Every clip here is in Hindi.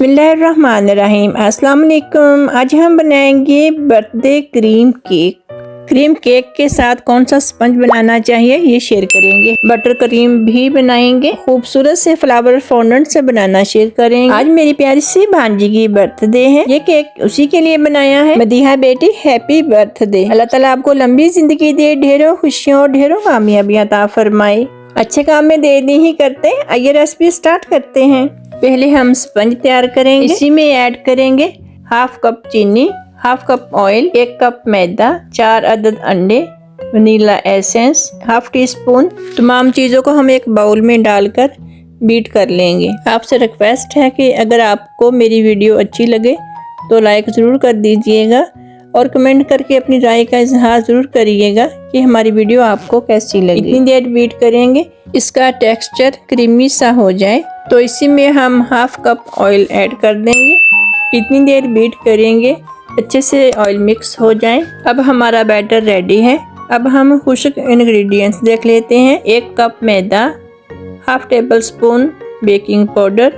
बिस्मिल्लाहिर्रहमानिर्रहीम। अस्सलाम वालेकुम। आज हम बनाएंगे birthday cream cake. Cream cake के साथ कौन सा स्पंज बनाना चाहिए ये शेयर करेंगे। बटर क्रीम भी बनाएंगे। खूबसूरत से फ्लावर फॉन्डेंट से बनाना शेयर करेंगे। आज मेरी प्यारी सी भांजी की बर्थडे है। ये केक उसी के लिए बनाया है। मदीहा बेटी हैप्पी बर्थडे। अल्लाह ताला आपको लंबी जिंदगी दे, ढेरों खुशियों और ढेरों कामयाबियां अता फरमाए। अच्छे काम में देरी नहीं करते। आइए रेसिपी स्टार्ट करते हैं। पहले हम स्पंज तैयार करेंगे। इसी में ऐड करेंगे हाफ कप चीनी, हाफ कप ऑयल, 1 कप मैदा, 4 अदद अंडे, vanilla essence, half tea spoon. तमाम चीज़ों को हम एक बाउल में डालकर बीट कर लेंगे। आपसे रिक्वेस्ट है कि अगर आपको मेरी वीडियो अच्छी लगे तो लाइक ज़रूर कर दीजिएगा और कमेंट करके अपनी राय का इजहार ज़रूर करिएगा कि हमारी वीडियो आपको कैसी लगी। इतनी देर बीट करेंगे इसका टेक्सचर क्रीमी सा हो जाए। तो इसी में हम हाफ कप ऑयल ऐड कर देंगे। इतनी देर बीट करेंगे अच्छे से ऑयल मिक्स हो जाए। अब हमारा बैटर रेडी है। अब हम खुश्क इंग्रेडिएंट्स देख लेते हैं। 1 cup maida, half tablespoon baking powder.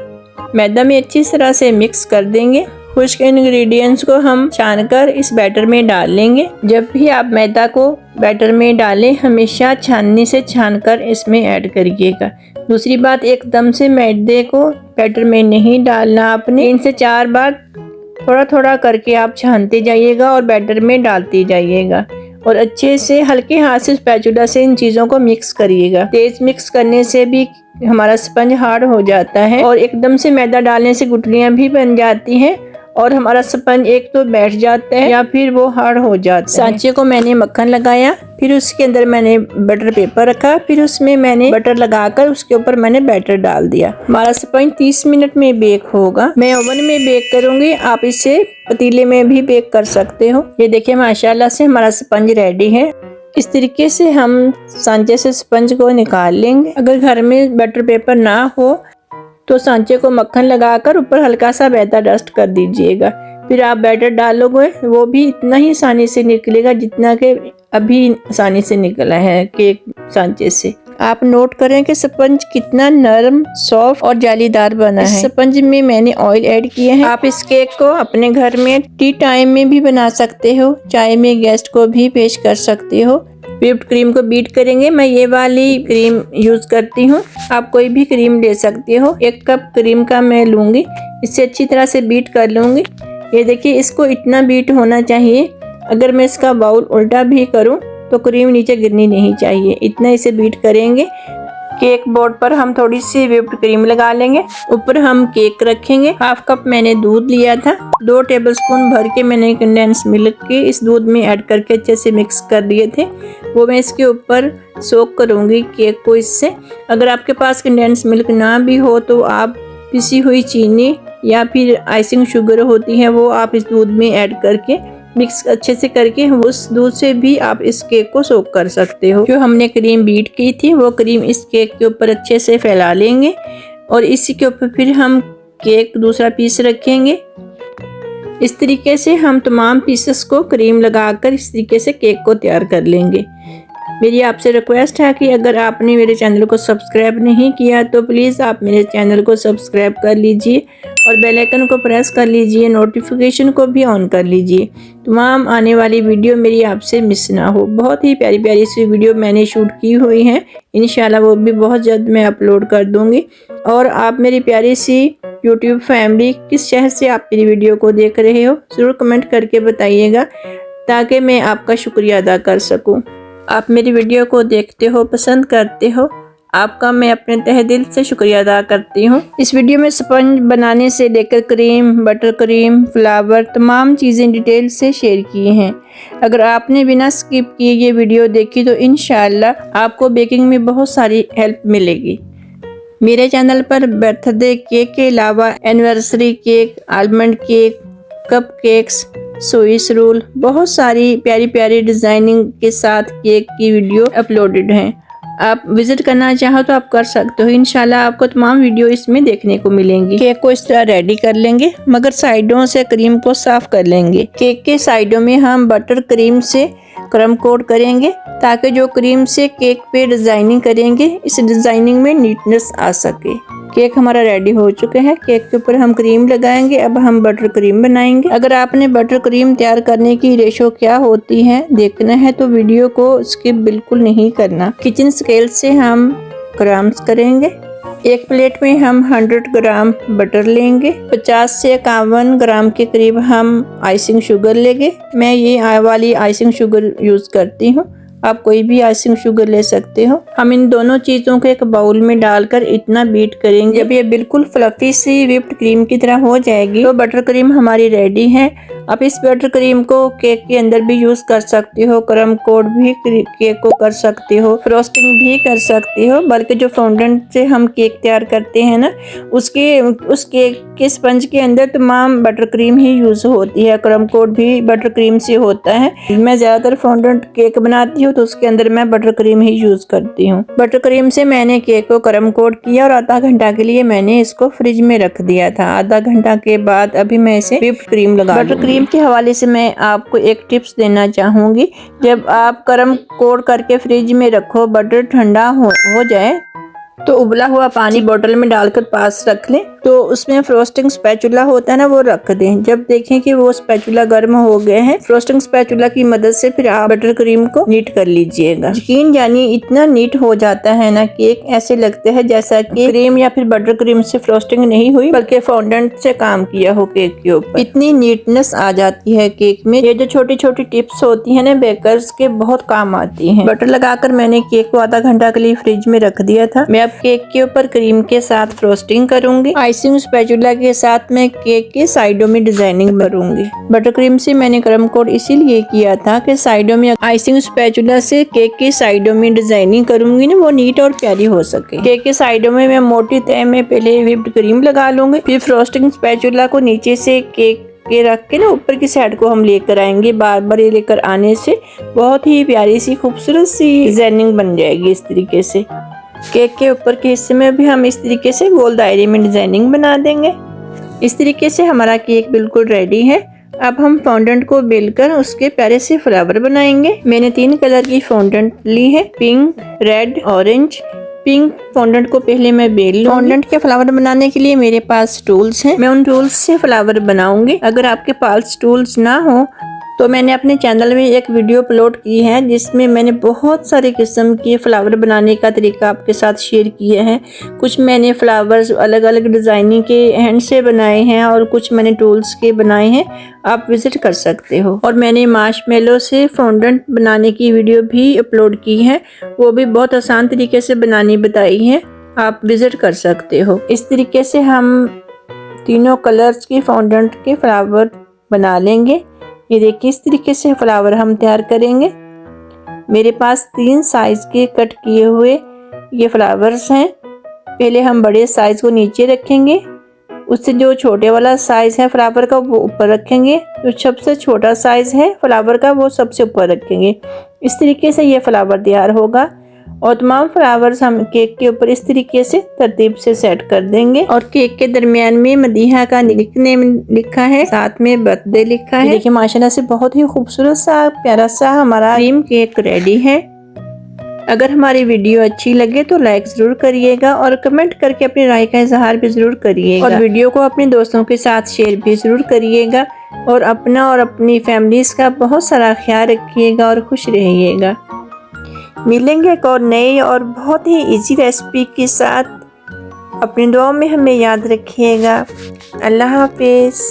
मैदा में अच्छी तरह से मिक्स कर देंगे। खुश्क इंग्रेडिएंट्स को हम छानकर इस बैटर में डाल लेंगे। जब भी आप मैदा को बैटर में डालें हमेशा छाननी से छानकर इसमें ऐड करिएगा। दूसरी बात, एकदम से मैदे को बैटर में नहीं डालना। आपने 3 से 4 बार थोड़ा थोड़ा करके आप छानते जाइएगा और बैटर में डालते जाइएगा और अच्छे से हल्के हाथ से स्पैचुला से इन चीज़ों को मिक्स करिएगा। तेज मिक्स करने से भी हमारा स्पंज हार्ड हो जाता है और एकदम से मैदा डालने से गुठलियाँ भी बन जाती हैं और हमारा स्पंज एक तो बैठ जाता है या फिर वो हार्ड हो जाता है। सांचे को मैंने मक्खन लगाया, फिर उसके अंदर मैंने बटर पेपर रखा, फिर उसमें मैंने बटर लगाकर उसके ऊपर मैंने बैटर डाल दिया। हमारा स्पंज 30 मिनट में बेक होगा। मैं ओवन में बेक करूंगी, आप इसे पतीले में भी बेक कर सकते हो। ये देखिए माशाल्लाह से हमारा स्पंज रेडी है। इस तरीके से हम सांचे से स्पंज को निकाल लेंगे। अगर घर में बटर पेपर ना हो तो सांचे को मक्खन लगाकर ऊपर हल्का सा मैदा डस्ट कर दीजिएगा। फिर आप बैटर डालोगे वो भी इतना ही आसानी से निकलेगा जितना कि अभी आसानी से निकला है केक सांचे से। आप नोट करें कि स्पंज कितना नरम, सॉफ्ट और जालीदार बना है। इस स्पंज में मैंने ऑयल ऐड किया है। आप इस केक को अपने घर में टी टाइम में भी बना सकते हो, चाय में गेस्ट को भी पेश कर सकते हो। व्हिप्ड क्रीम को बीट करेंगे। मैं ये वाली क्रीम यूज करती हूँ, आप कोई भी क्रीम ले सकते हो। 1 कप क्रीम का मैं लूँगी, इससे अच्छी तरह से बीट कर लूँगी। ये देखिए इसको इतना बीट होना चाहिए, अगर मैं इसका बाउल उल्टा भी करूँ तो क्रीम नीचे गिरनी नहीं चाहिए। इतना इसे बीट करेंगे। केक बोर्ड पर हम थोड़ी सी व्हिप्ड क्रीम लगा लेंगे। ऊपर हम केक रखेंगे। हाफ कप मैंने दूध लिया था, 2 टेबलस्पून भर के मैंने कंडेंस मिल्क के इस दूध में ऐड करके अच्छे से मिक्स कर दिए थे। वो मैं इसके ऊपर सोक करूँगी केक को इससे। अगर आपके पास कंडेंस मिल्क ना भी हो तो आप पिसी हुई चीनी या फिर आइसिंग शुगर होती है वो आप इस दूध में ऐड करके मिक्स अच्छे से करके उस दूध से भी आप इस केक को सोक कर सकते हो। जो हमने क्रीम बीट की थी वो क्रीम इस केक के ऊपर अच्छे से फैला लेंगे और इसी के ऊपर फिर हम केक दूसरा पीस रखेंगे। इस तरीके से हम तमाम पीसेस को क्रीम लगाकर इस तरीके से केक को तैयार कर लेंगे। मेरी आपसे रिक्वेस्ट है कि अगर आपने मेरे चैनल को सब्सक्राइब नहीं किया तो प्लीज़ आप मेरे चैनल को सब्सक्राइब कर लीजिए और बेल आइकन को प्रेस कर लीजिए, नोटिफिकेशन को भी ऑन कर लीजिए। तमाम आने वाली वीडियो मेरी आपसे मिस ना हो। बहुत ही प्यारी प्यारी सी वीडियो मैंने शूट की हुई हैं, इंशाल्लाह वो भी बहुत जल्द मैं अपलोड कर दूँगी। और आप मेरी प्यारी सी यूट्यूब फैमिली किस शहर से आप मेरी वीडियो को देख रहे हो ज़रूर कमेंट करके बताइएगा ताकि मैं आपका शुक्रिया अदा कर सकूं। आप मेरी वीडियो को देखते हो, पसंद करते हो, आपका मैं अपने तहे दिल से शुक्रिया अदा करती हूँ। इस वीडियो में स्पंज बनाने से लेकर क्रीम, बटर क्रीम, फ्लावर तमाम चीज़ें डिटेल से शेयर की हैं। अगर आपने बिना स्किप किए ये वीडियो देखी तो इंशाल्लाह आपको बेकिंग में बहुत सारी हेल्प मिलेगी। मेरे चैनल पर बर्थडे केक के अलावा anniversary cake, almond cake, cup cakes, Swiss roll, बहुत सारी प्यारी प्यारी डिज़ाइनिंग के साथ केक की वीडियो अपलोडेड हैं। आप विजिट करना चाहो तो आप कर सकते हो। इंशाल्लाह आपको तमाम वीडियो इसमें देखने को मिलेंगी। केक को इस तरह रेडी कर लेंगे मगर साइडों से क्रीम को साफ कर लेंगे। केक के साइडों में हम बटर क्रीम से क्रम कोट करेंगे ताकि जो क्रीम से केक पे डिज़ाइनिंग करेंगे इस डिज़ाइनिंग में नीटनेस आ सके। केक हमारा रेडी हो चुका है। केक के ऊपर हम क्रीम लगाएंगे। अब हम बटर क्रीम बनाएंगे। अगर आपने बटर क्रीम तैयार करने की रेशो क्या होती है देखना है तो वीडियो को स्किप बिल्कुल नहीं करना। किचन स्केल से हम ग्राम्स करेंगे। एक प्लेट में हम 100 ग्राम बटर लेंगे। 50 से 51 ग्राम के करीब हम आइसिंग शुगर लेंगे। मैं ये वाली आइसिंग शुगर यूज करती हूँ, आप कोई भी आइसिंग शुगर ले सकते हो। हम इन दोनों चीज़ों को एक बाउल में डालकर इतना बीट करेंगे, जब ये बिल्कुल फ्लफी सी व्हिप्ड क्रीम की तरह हो जाएगी तो बटर क्रीम हमारी रेडी है। आप इस बटर क्रीम को केक के अंदर भी यूज कर सकते हो, क्रम कोट भी केक को कर सकते हो, फ्रोस्टिंग भी कर सकते हो। बल्कि जो फॉन्डेंट से हम केक तैयार करते हैं ना, उस केक के स्पंज के अंदर तमाम बटर क्रीम ही यूज होती है। क्रम कोट भी बटर क्रीम से होता है। मैं ज्यादातर फॉन्डेंट केक बनाती हूँ तो उसके अंदर मैं बटर क्रीम ही यूज करती हूँ। बटर क्रीम से मैंने केक को क्रम कोट किया और आधा घंटा के लिए मैंने इसको फ्रिज में रख दिया था। आधा घंटा के बाद अभी मैं इसे व्हिप्ड क्रीम लगा दूंगी। क्रीम के हवाले से मैं आपको एक टिप्स देना चाहूँगी। जब आप क्रम कोट करके फ्रिज में रखो, बटर ठंडा हो जाए तो उबला हुआ पानी बोतल में डालकर पास रख लें। तो उसमें फ्रोस्टिंग स्पैचुला होता है ना, वो रख दें। जब देखें कि वो स्पैचुला गर्म हो गए हैं, फ्रोस्टिंग स्पैचुला की मदद से फिर आप बटर क्रीम को नीट कर लीजिएगा। यकीन जानिए इतना नीट हो जाता है ना केक, ऐसे लगता है जैसा कि क्रीम या फिर बटर क्रीम से फ्रोस्टिंग नहीं हुई बल्कि फॉन्डेंट से काम किया हो केक के ऊपर। इतनी नीटनेस आ जाती है केक में। ये जो छोटी छोटी टिप्स होती है ना बेकर्स के, बहुत काम आती है। बटर लगाकर मैंने केक को आधा घंटा के लिए फ्रिज में रख दिया था। मैं अब केक के ऊपर क्रीम के साथ फ्रोस्टिंग करूंगी। आइसिंग स्पैचुला के साथ मैं केक के साइडों में डिजाइनिंग करूंगी। बटर क्रीम से मैंने क्रम कोट इसीलिए किया था कि साइडों में आइसिंग स्पैचुला से केक के साइडों में डिजाइनिंग करूंगी ना, वो नीट और प्यारी हो सके। केक के साइडों में मैं मोटी तह में पहले व्हिप्ड क्रीम लगा लूंगी। फिर फ्रोस्टिंग स्पैचुला को नीचे से केक के रख के ना ऊपर की साइड को हम लेकर आएंगे। बार बार ये लेकर आने से बहुत ही प्यारी सी खूबसूरत सी डिजाइनिंग बन जाएगी। इस तरीके से केक के ऊपर के हिस्से में भी हम इस तरीके से गोल दायरे में डिजाइनिंग बना देंगे। इस तरीके से हमारा केक बिल्कुल रेडी है। अब हम फॉन्डेंट को बेलकर उसके प्यारे से फ्लावर बनाएंगे। मैंने 3 कलर की फॉन्डेंट ली है, pink, red, orange. Pink fondant को पहले मैं बेल लूंगी। फॉन्डेंट के फ्लावर बनाने के लिए मेरे पास टूल्स हैं, मैं उन टूल्स से फ्लावर बनाऊंगी। अगर आपके पास टूल्स ना हो तो मैंने अपने चैनल में एक वीडियो अपलोड की है जिसमें मैंने बहुत सारे किस्म के फ्लावर बनाने का तरीका आपके साथ शेयर किए हैं। कुछ मैंने फ्लावर्स अलग अलग डिजाइनिंग के हैंड से बनाए हैं और कुछ मैंने टूल्स के बनाए हैं, आप विजिट कर सकते हो। और मैंने मार्शमेलो से फॉन्डेंट बनाने की वीडियो भी अपलोड की है, वो भी बहुत आसान तरीके से बनानी बताई है, आप विजिट कर सकते हो। इस तरीके से हम तीनों कलर्स की फॉन्डेंट के फ्लावर बना लेंगे। ये देखिए इस तरीके से फ्लावर हम तैयार करेंगे। मेरे पास 3 साइज के कट किए हुए ये फ्लावर्स हैं। पहले हम बड़े साइज को नीचे रखेंगे, उससे जो छोटे वाला साइज है फ्लावर का वो ऊपर रखेंगे, जो सबसे छोटा साइज है फ्लावर का वो सबसे ऊपर रखेंगे। इस तरीके से ये फ्लावर तैयार होगा और तमाम फ्लावर्स हम केक के ऊपर इस तरीके से तरतीब से सेट कर देंगे। और केक के दरमियान में मदीहा का निकनेम लिखा है, साथ में बर्थडे लिखा है। देखिए माशाल्लाह से बहुत ही खूबसूरत सा प्यारा सा हमारा क्रीम केक रेडी है। अगर हमारी वीडियो अच्छी लगे तो लाइक जरूर करिएगा और कमेंट करके अपनी राय का इजहार भी जरूर करिएगा। और वीडियो को अपने दोस्तों के साथ शेयर भी जरूर करिएगा। और अपना और अपनी फैमिलीज का बहुत सारा ख्याल रखिएगा और खुश रहिएगा। मिलेंगे एक और नई और बहुत ही इजी रेसिपी के साथ। अपनी दुआओं में हमें याद रखिएगा। अल्लाह हाफिज़।